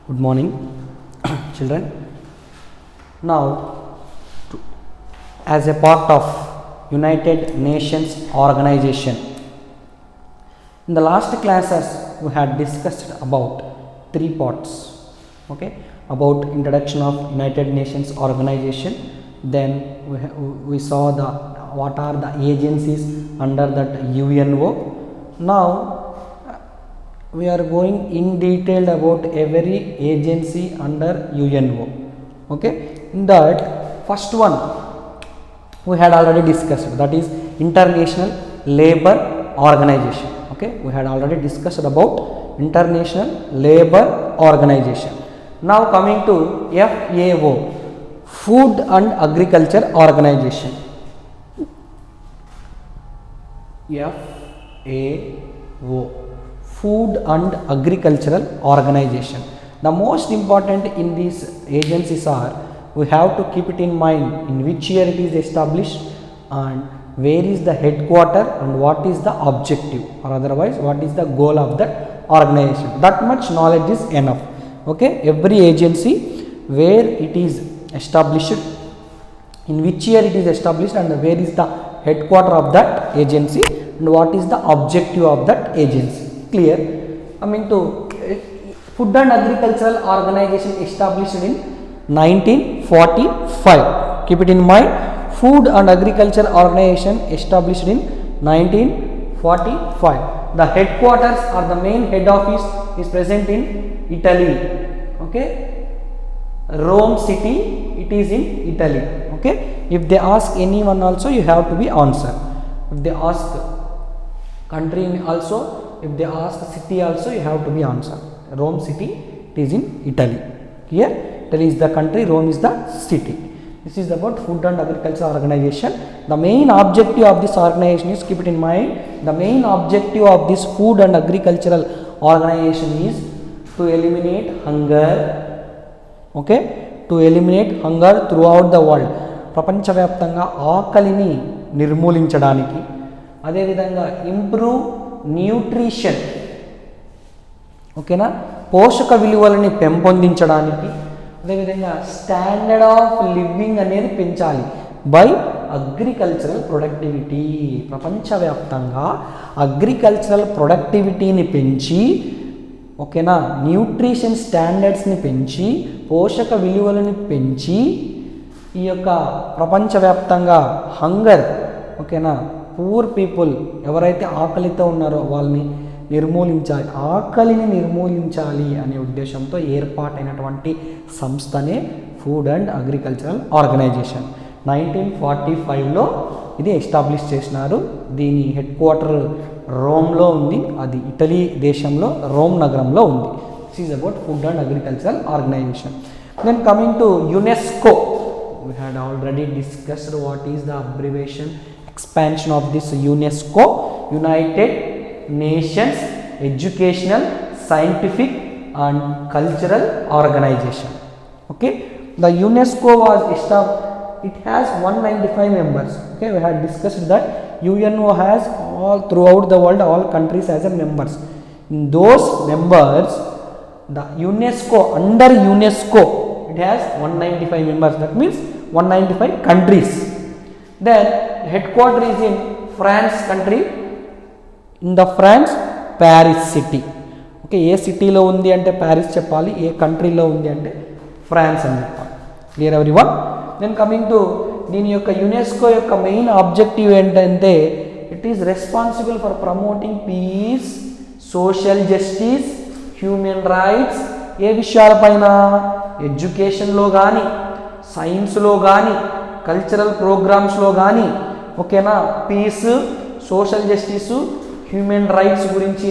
Good morning, children. Now, as a part of United Nations organization, in the last classes we had discussed about three parts. Okay, about introduction of United Nations organization. Then we saw the what are the agencies under that UNO. Now we are going in detail about every agency under UNO. Okay, in that first one we had already discussed, that is International Labour Organization. Okay, we had already discussed about International Labour Organization. Now coming to FAO, Food and Agriculture Organization. FAO, Food and Agricultural Organization. The most important in these agencies are, we have to keep it in mind in which year it is established and where is the headquarter and what is the objective, or otherwise what is the goal of that organization. That much knowledge is enough. Okay, every agency, where it is established, in which year it is established, and where is the headquarter of that agency, and what is the objective of that agency. Clear? Coming to Food and Agricultural Organization, established in 1945. Keep it in mind. Food and Agriculture Organization established in 1945. The headquarters or the main head office is present in Italy. Okay, Rome city, it is in Italy. Okay, if they ask anyone also, you have to be answer. If they ask country also, if they ask city also, you have to be answer. Rome city, it is in Italy. Here, Italy is the country, Rome is the city. This is about Food and Agriculture Organization. The main objective of this organization is, keep it in mind, the main objective of this Food and Agricultural Organization is to eliminate hunger. Okay, to eliminate hunger throughout the world. ప్రపంచవ్యాప్తంగా ఆకలిని నిర్మూలించడానికి, అదేవిధంగా improve nutrition, ఓకేనా, పోషక విలువలని పెంపొందించడానికి, అదేవిధంగా standard of living అనేది పెంచాలి by agricultural productivity. ప్రపంచవ్యాప్తంగా అగ్రికల్చరల్ ప్రొడక్టివిటీని పెంచి, ఓకేనా, న్యూట్రిషన్ స్టాండర్డ్స్ని పెంచి, పోషక విలువలను పెంచి, ఈ యొక్క ప్రపంచవ్యాప్తంగా హంగర్, ఓకేనా, పూర్ పీపుల్ ఎవరైతే ఆకలితో ఉన్నారో వాళ్ళని నిర్మూలించాలి, ఆకలిని నిర్మూలించాలి అనే ఉద్దేశంతో ఏర్పాటైనటువంటి సంస్థనే ఫుడ్ అండ్ అగ్రికల్చరల్ ఆర్గనైజేషన్. 1945లో ఇది ఎస్టాబ్లిష్ చేసినారు. దీని హెడ్ క్వార్టర్ రోమ్లో ఉంది, అది ఇటలీ దేశంలో రోమ్ నగరంలో ఉంది. This is about food and agricultural organisation. Then coming to UNESCO, we had already discussed what is the abbreviation, expansion of this UNESCO, United Nations Educational, Scientific and Cultural Organization. Okay, the UNESCO was established, it has 195 members. Okay, we had discussed that UNO has all throughout the world, all countries as a members. In those members, the UNESCO, under UNESCO, it has 195 members, that means 195 countries. Then headquarter is in France country, in the France, Paris city. Okay, ఏ సిటీలో ఉంది అంటే Paris చెప్పాలి, ఏ కంట్రీలో ఉంది అంటే France అని చెప్పాలి. Clear everyone? Then coming to దీని యొక్క యునెస్కో యొక్క మెయిన్ ఆబ్జెక్టివ్ ఏంటంటే, it is responsible for promoting peace, social justice, human rights. ఏ విషయాలపైన? ఎడ్యుకేషన్లో కానీ, సైన్స్లో కానీ, కల్చరల్ ప్రోగ్రామ్స్లో కానీ, ఓకేనా, peace, social justice, human rights గురించి,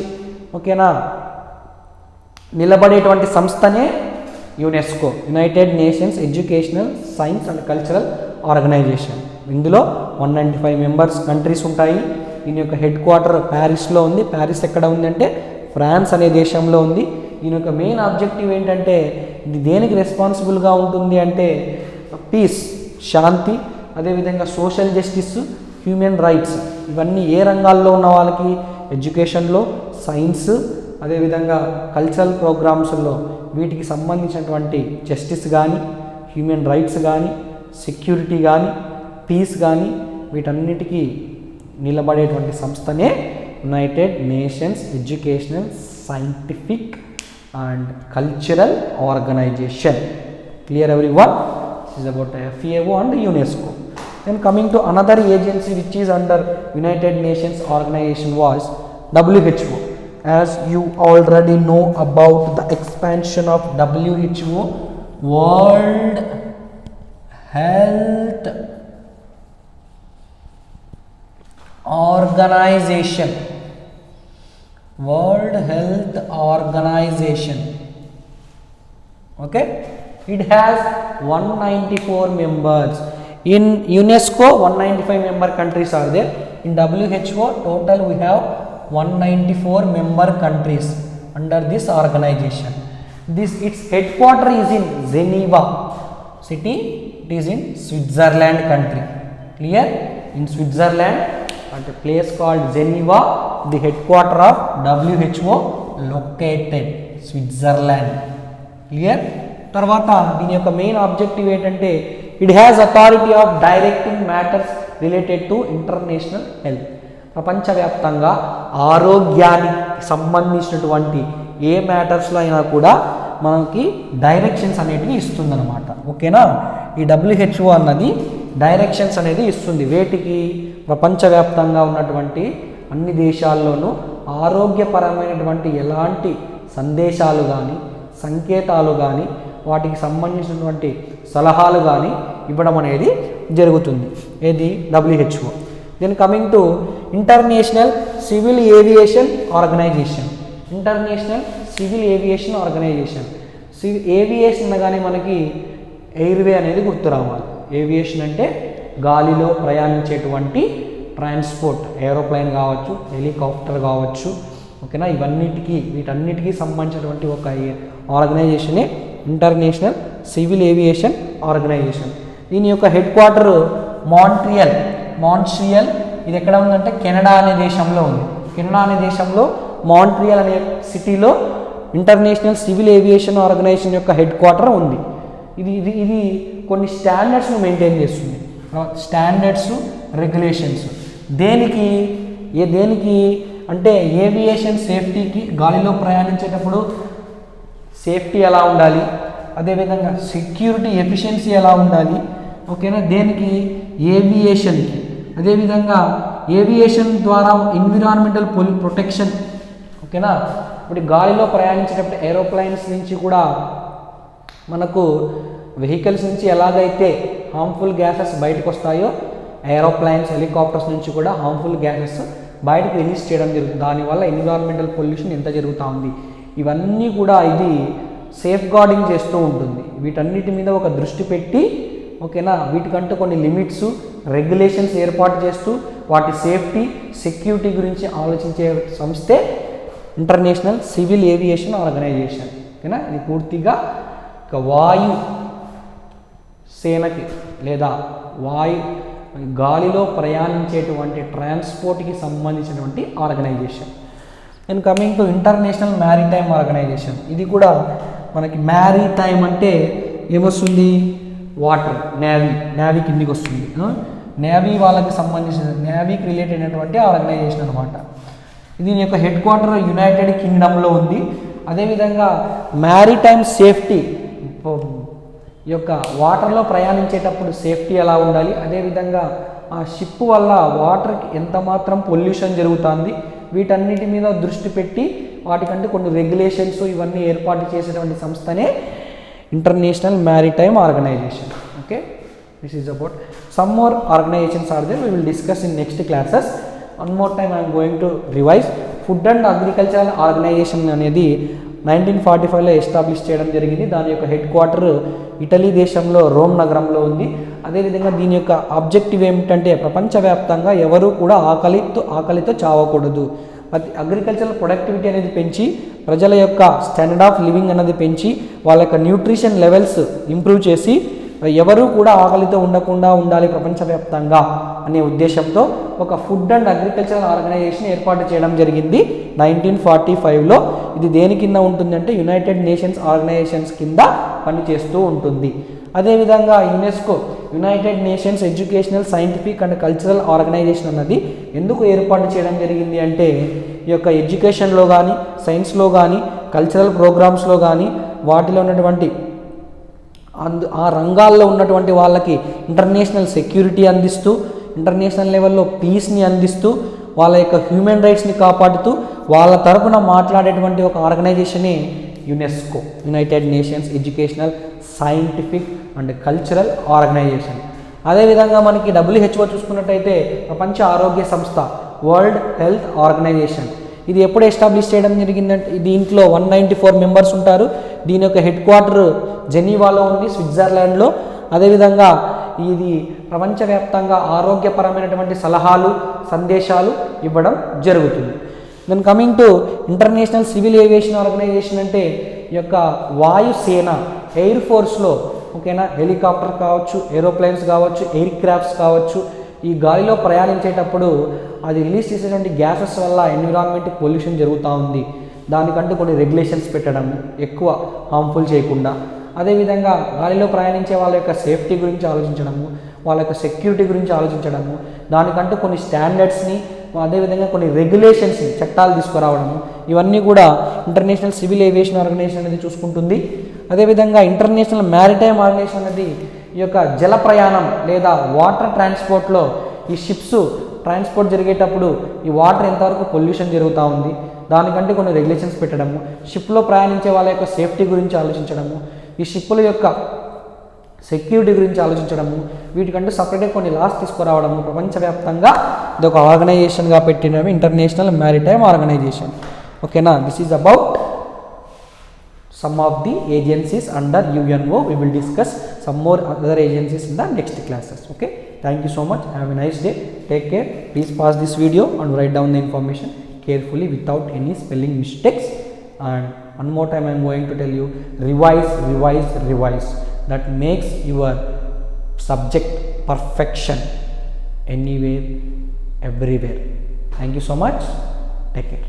ఓకేనా, నిలబడేటువంటి సంస్థనే UNESCO, United Nations educational, science and cultural organisation. ఇందులో 195 మెంబర్స్ కంట్రీస్ ఉంటాయి. దీని యొక్క హెడ్ క్వార్టర్ ప్యారిస్లో ఉంది. ప్యారిస్ ఎక్కడ ఉంది అంటే ఫ్రాన్స్ అనే దేశంలో ఉంది. దీని యొక్క మెయిన్ ఆబ్జెక్టివ్ ఏంటంటే, ఇది దేనికి రెస్పాన్సిబుల్గా ఉంటుంది అంటే పీస్, శాంతి, అదేవిధంగా సోషల్ జస్టిస్, హ్యూమన్ రైట్స్. ఇవన్నీ ఏ రంగాల్లో ఉన్న వాళ్ళకి? ఎడ్యుకేషన్లో, సైన్స్, అదేవిధంగా కల్చరల్ ప్రోగ్రామ్స్లో వీటికి సంబంధించినటువంటి జస్టిస్ కానీ, హ్యూమన్ రైట్స్ కానీ, సెక్యూరిటీ కానీ, పీస్ కానీ వీటన్నిటికీ నిలబడేటువంటి సంస్థనే United Nations educational, scientific and cultural organisation. Clear everyone? This is about FAO and UNESCO. Then coming to another agency which is under United Nations organization was WHO. As you already know about the expansion of WHO, World Health Organization. World Health Organization. Okay, it has 194 members. In UNESCO 195 member countries are there. In WHO total we have 194 member countries under this organization. Its headquarter is in Geneva city. It is in Switzerland country. Clear? In Switzerland at a place called Geneva, the headquarter of WHO located Switzerland. Clear? తర్వాత దీని యొక్క main objective ఏంటంటే it has authority of directing matters related to international health. ప్రపంచవ్యాప్తంగా ఆరోగ్యానికి సంబంధించినటువంటి ఏ మ్యాటర్స్లో అయినా కూడా మనకి డైరెక్షన్స్ అనేటివి ఇస్తుందన్నమాట. ఓకేనా? ఈ WHO అన్నది డైరెక్షన్స్ అనేది ఇస్తుంది. వేటికి? ప్రపంచవ్యాప్తంగా ఉన్నటువంటి అన్ని దేశాల్లోనూ ఆరోగ్యపరమైనటువంటి ఎలాంటి సందేశాలు కానీ, సంకేతాలు కానీ, వాటికి సంబంధించినటువంటి సలహాలు కానీ ఇవ్వడం అనేది జరుగుతుంది. ఏది? WHO. Then coming to international civil aviation organisation. International civil aviation organisation. Aviation అనగానే మనకి ఎయిర్వే అనేది గుర్తు రావాలి. ఏవియేషన్ అంటే గాలిలో ప్రయాణించేటువంటి ట్రాన్స్పోర్ట్, ఏరోప్లేన్ కావచ్చు, హెలికాప్టర్ కావచ్చు. ఓకేనా? వీటన్నిటికీ సంబంధించినటువంటి ఒక ఆర్గనైజేషనే ఇంటర్నేషనల్ సివిల్ ఏవియేషన్ ఆర్గనైజేషన్. దీని యొక్క హెడ్ క్వార్టర్ మాంట్రియల్. ఇది ఎక్కడ ఉందంటే కెనడా అనే దేశంలో ఉంది. కెనడా అనే దేశంలో మాంట్రియల్ అనే సిటీలో ఇంటర్నేషనల్ సివిల్ ఏవియేషన్ ఆర్గనైజేషన్ యొక్క హెడ్ క్వార్టర్ ఉంది. ఇది కొన్ని స్టాండర్డ్స్ను మెయింటైన్ చేస్తుంది. స్టాండర్డ్స్, రెగ్యులేషన్స్ దేనికి అంటే ఏవియేషన్ సేఫ్టీకి, గాలిలో ప్రయాణించేటప్పుడు సేఫ్టీ ఎలా ఉండాలి, అదేవిధంగా సెక్యూరిటీ ఎఫిషియన్సీ ఎలా ఉండాలి. ఓకేనా? దేనికి? ఏవియేషన్కి. అదేవిధంగా ఏవియేషన్ ద్వారా ఎన్విరాన్మెంటల్ ప్రొటెక్షన్. ఓకేనా? ఇప్పుడు గాలిలో ప్రయాణించేటప్పుడు ఏరోప్లైన్స్ నుంచి కూడా మనకు వెహికల్స్ నుంచి ఎలాగైతే హార్మ్ఫుల్ గ్యాసెస్ బయటకు వస్తాయో, ఏరోప్లైన్స్, హెలికాప్టర్స్ నుంచి కూడా హార్మ్ఫుల్ గ్యాసెస్ బయటకు రిలీజ్ చేయడం జరుగుతుంది. దానివల్ల ఎన్విరాన్మెంటల్ పొల్యూషన్ ఎంత జరుగుతూ ఉంది, ఇవన్నీ కూడా ఇది సేఫ్ గార్డింగ్ చేస్తూ ఉంటుంది. వీటన్నిటి మీద ఒక దృష్టి పెట్టి, ఓకేనా, వీటికంటూ కొన్ని లిమిట్స్, రెగ్యులేషన్స్ ఏర్పాటు చేస్తూ వాటి సేఫ్టీ, సెక్యూరిటీ గురించి ఆలోచించే సంస్థే ఇంటర్నేషనల్ సివిల్ ఏవియేషన్ ఆర్గనైజేషన్. ఓకేనా? ఇది పూర్తిగా వాయు సేనకి లేదా గాలిలో ప్రయాణించేటువంటి ట్రాన్స్పోర్ట్కి సంబంధించినటువంటి organisation. And coming to international maritime organisation. ఇది కూడా మనకి మ్యారిటైమ్ అంటే ఏమొస్తుంది? వాటర్, నేవీ కిందికి వస్తుంది. నేవీ వాళ్ళకి సంబంధించిన, నేవీకి రిలేటెడ్ అయినటువంటి ఆర్గనైజేషన్ అనమాట. దీని యొక్క హెడ్ క్వార్టర్ యునైటెడ్ కింగ్డమ్లో ఉంది. అదేవిధంగా మ్యారిటైమ్ సేఫ్టీ, ఈ యొక్క వాటర్లో ప్రయాణించేటప్పుడు సేఫ్టీ ఎలా ఉండాలి, అదేవిధంగా ఆ షిప్ వల్ల వాటర్కి ఎంత మాత్రం పొల్యూషన్ జరుగుతుంది, వీటన్నిటి మీద దృష్టి పెట్టి వాటికంటే కొన్ని రెగ్యులేషన్స్ ఇవన్నీ ఏర్పాటు చేసేటువంటి సంస్థనే international maritime organisation. Okay, this is about some more organisations are there, we will discuss in next classes. One more time I'm going to revise. Food and agricultural organisation అనేది 1945లో ఎస్టాబ్లిష్ చేయడం జరిగింది. దాని యొక్క హెడ్ క్వార్టర్ ఇటలీ దేశంలో Rome నగరంలో ఉంది. అదేవిధంగా దీని యొక్క ఆబ్జెక్టివ్ ఏమిటంటే ప్రపంచవ్యాప్తంగా ఎవరూ కూడా ఆకలితో చావకూడదు. అగ్రికల్చరల్ ప్రొడక్టివిటీ అనేది పెంచి ప్రజల యొక్క స్టాండర్డ్ ఆఫ్ లివింగ్ అనేది పెంచి వాళ్ళ యొక్క న్యూట్రిషన్ లెవెల్స్ ఇంప్రూవ్ చేసి ఎవరూ కూడా ఆకలితో ఉండకుండా ఉండాలి ప్రపంచవ్యాప్తంగా అనే ఉద్దేశంతో ఒక ఫుడ్ అండ్ అగ్రికల్చరల్ ఆర్గనైజేషన్ ఏర్పాటు చేయడం జరిగింది 1945లో. ఇది దేని కింద ఉంటుందంటే యునైటెడ్ నేషన్స్ ఆర్గనైజేషన్స్ కింద పనిచేస్తూ ఉంటుంది. అదేవిధంగా UNESCO United Nations educational scientific and cultural Organisation అన్నది ఎందుకు ఏర్పాటు చేయడం జరిగింది అంటే ఈ యొక్క ఎడ్యుకేషన్లో కానీ సైన్స్లో కానీ కల్చరల్ ప్రోగ్రామ్స్లో కానీ వాటిలో ఉన్నటువంటి ఆ రంగాల్లో ఉన్నటువంటి వాళ్ళకి ఇంటర్నేషనల్ సెక్యూరిటీ అందిస్తూ ఇంటర్నేషనల్ లెవెల్లో పీస్ని అందిస్తూ వాళ్ళ యొక్క హ్యూమన్ రైట్స్ని కాపాడుతూ వాళ్ళ తరపున మాట్లాడేటువంటి ఒక ఆర్గనైజేషనే UNESCO United Nations educational scientific and cultural organisation. అదేవిధంగా మనకి WHO చూసుకున్నట్టయితే ప్రపంచ ఆరోగ్య సంస్థ వరల్డ్ హెల్త్ ఆర్గనైజేషన్. ఇది ఎప్పుడు ఎస్టాబ్లిష్ చేయడం జరిగిందంటే దీంట్లో 194 మెంబర్స్ ఉంటారు. దీని యొక్క హెడ్ క్వార్టర్ జెనీవాలో ఉంది, స్విట్జర్లాండ్లో. అదేవిధంగా ఇది ప్రపంచవ్యాప్తంగా ఆరోగ్యపరమైనటువంటి సలహాలు సందేశాలు ఇవ్వడం జరుగుతుంది. Then coming to international civil aviation organisation అంటే ఈ యొక్క వాయుసేన ఎయిర్ ఫోర్స్లో ఓకేనా హెలికాప్టర్ కావచ్చు, ఏరోప్లేన్స్ కావచ్చు, ఎయిర్ క్రాఫ్ట్స్ కావచ్చు, ఈ గాలిలో ప్రయాణించేటప్పుడు అది రిలీజ్ చేసేటువంటి గ్యాసెస్ వల్ల ఎన్విరాన్మెంట్ పొల్యూషన్ జరుగుతూ ఉంది. దానికంటూ కొన్ని రెగ్యులేషన్స్ పెట్టడం ఎక్కువ హార్మ్ఫుల్ చేయకుండా. అదేవిధంగా గాలిలో ప్రయాణించే వాళ్ళ యొక్క సేఫ్టీ గురించి ఆలోచించడము, వాళ్ళ యొక్క సెక్యూరిటీ గురించి ఆలోచించడము, దానికంటూ కొన్ని స్టాండర్డ్స్ని అదేవిధంగా కొన్ని రెగ్యులేషన్స్ని చట్టాలు తీసుకురావడము, ఇవన్నీ కూడా ఇంటర్నేషనల్ సివిల్ ఏవియేషన్ ఆర్గనైజేషన్ అనేది చూసుకుంటుంది. అదేవిధంగా ఇంటర్నేషనల్ మ్యారిటైమ్ ఆర్గనైజేషన్ అనేది ఈ యొక్క జల ప్రయాణం లేదా వాటర్ ట్రాన్స్పోర్ట్లో ఈ షిప్స్ ట్రాన్స్పోర్ట్ జరిగేటప్పుడు ఈ వాటర్ ఎంతవరకు పొల్యూషన్ జరుగుతూ ఉంది, దానికంటే కొన్ని రెగ్యులేషన్స్ పెట్టడము, షిప్లో ప్రయాణించే వాళ్ళ యొక్క సేఫ్టీ గురించి ఆలోచించడము, ఈ షిప్పుల యొక్క సెక్యూరిటీ గురించి ఆలోచించడము, వీటికంటూ సపరేట్గా కొన్ని లాస్ తీసుకురావడము ప్రపంచవ్యాప్తంగా ఇది ఒక ఆర్గనైజేషన్గా పెట్టినవి ఇంటర్నేషనల్ మ్యారిటైమ్ ఆర్గనైజేషన్. ఓకేనా, this is about some of the agencies under UNO. We will discuss some more other agencies in the next classes. Okay, thank you so much. Have a nice day. Take care. Please pause this video and write down the information carefully without any spelling mistakes. And one more time I am going to tell you, revise. That makes your subject perfection anywhere, everywhere. Thank you so much. Take care.